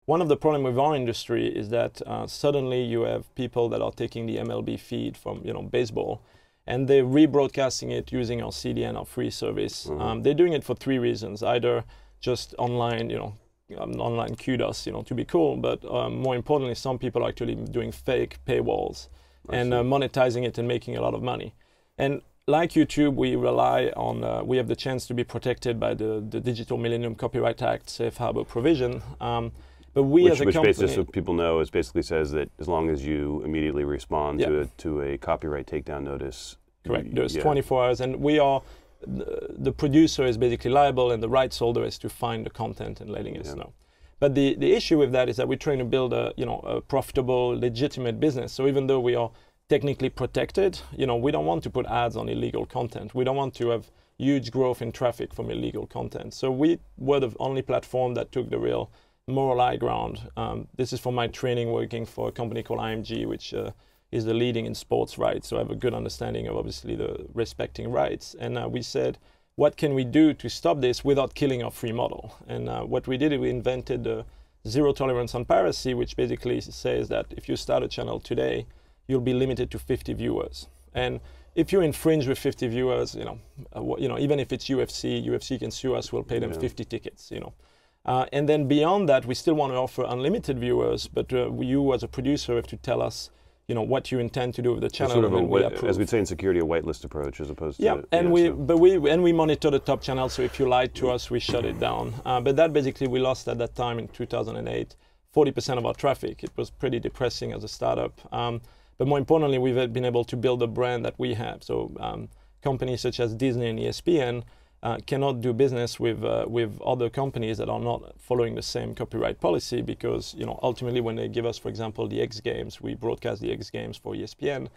one of the problems with our industry is that suddenly you have people that are taking the MLB feed from baseball, and they're rebroadcasting it using our CDN, our free service. They're doing it for three reasons: either just online, online kudos, to be cool, but more importantly, some people are actually doing fake paywalls and monetizing it and making a lot of money. And like YouTube, we rely on, we have the chance to be protected by the Digital Millennium Copyright Act Safe Harbor provision. But we as a company... Which, so people know, it basically says that as long as you immediately respond to a copyright takedown notice... Correct, there's 24 hours, and we are... The producer is basically liable, and the rights holder is to find the content and letting us know. But the issue with that is that we're trying to build a profitable, legitimate business. So even though we are technically protected, we don't want to put ads on illegal content. We don't want to have huge growth in traffic from illegal content. So we were the only platform that took the real moral high ground. This is from my training working for a company called IMG, which is the leading in sports rights. So I have a good understanding of obviously the respecting rights. And we said, what can we do to stop this without killing our free model? And what we did is we invented the zero tolerance on piracy, which basically says that if you start a channel today, you'll be limited to 50 viewers. And if you infringe with 50 viewers, even if it's UFC can sue us, we'll pay them 50 tickets, And then beyond that, we still want to offer unlimited viewers, but you as a producer have to tell us, what you intend to do with the channel. Sort of as we'd say in security, a whitelist approach as opposed to... and we monitor the top channel, so if you lied to us, we shut it down. But that basically, we lost at that time in 2008, 40% of our traffic. It was pretty depressing as a startup. But more importantly, we've been able to build a brand that we have. So companies such as Disney and ESPN cannot do business with other companies that are not following the same copyright policy, because ultimately when they give us, for example, the X Games, we broadcast the X Games for ESPN.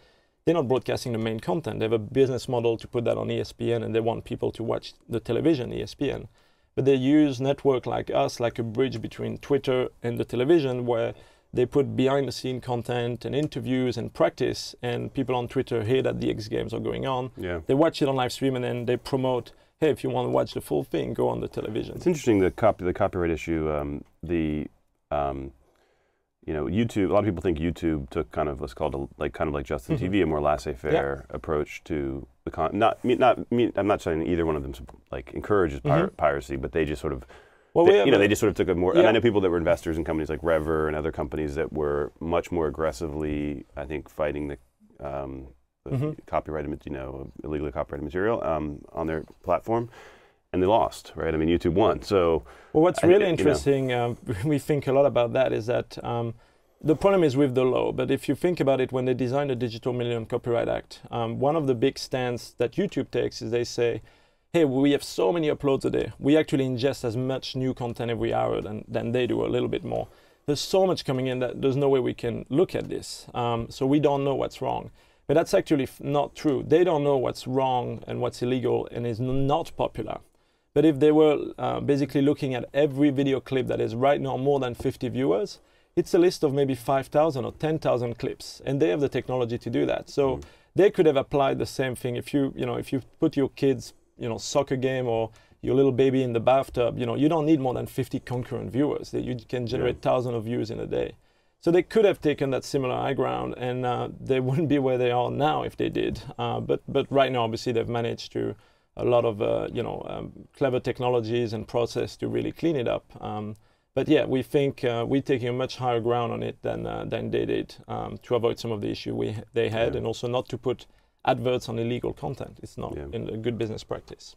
They're not broadcasting the main content. They have a business model to put that on ESPN, and they want people to watch the television, ESPN. But they use network like us, like a bridge between Twitter and the television, where they put behind-the-scene content and interviews and practice, and people on Twitter hear that the X Games are going on. They watch it on live stream, and then they promote, hey, if you want to watch the full thing, go on the television. It's interesting, the copyright issue. YouTube. A lot of people think YouTube took kind of what's called kind of like Justin TV, a more laissez-faire approach to the I'm not saying either one of them encourages piracy, but they just sort of. Well, they just sort of took a more. And I know people that were investors in companies like Rever and other companies that were much more aggressively, I think, fighting the copyrighted, illegally copyrighted material on their platform, and they lost, right? I mean, YouTube won. So, well, what's really interesting, we think a lot about that, is that the problem is with the law. But if you think about it, when they designed the Digital Millennium Copyright Act, one of the big stands that YouTube takes is they say, hey, we have so many uploads a day. We actually ingest as much new content every hour than they do, a little bit more. There's so much coming in that there's no way we can look at this. So we don't know what's wrong. But that's actually not true. They don't know what's wrong and what's illegal and is not popular. But if they were basically looking at every video clip that is right now more than 50 viewers, it's a list of maybe 5,000 or 10,000 clips, and they have the technology to do that. So they could have applied the same thing. If you put your kids, soccer game or your little baby in the bathtub, you don't need more than 50 concurrent viewers. You can generate thousands of views in a day. So they could have taken that similar high ground, and they wouldn't be where they are now if they did. But right now, obviously, they've managed to a lot of clever technologies and process to really clean it up. But yeah, we think we're taking a much higher ground on it than they did, to avoid some of the issue they had, and also not to put adverts on illegal content. It's not in a good business practice.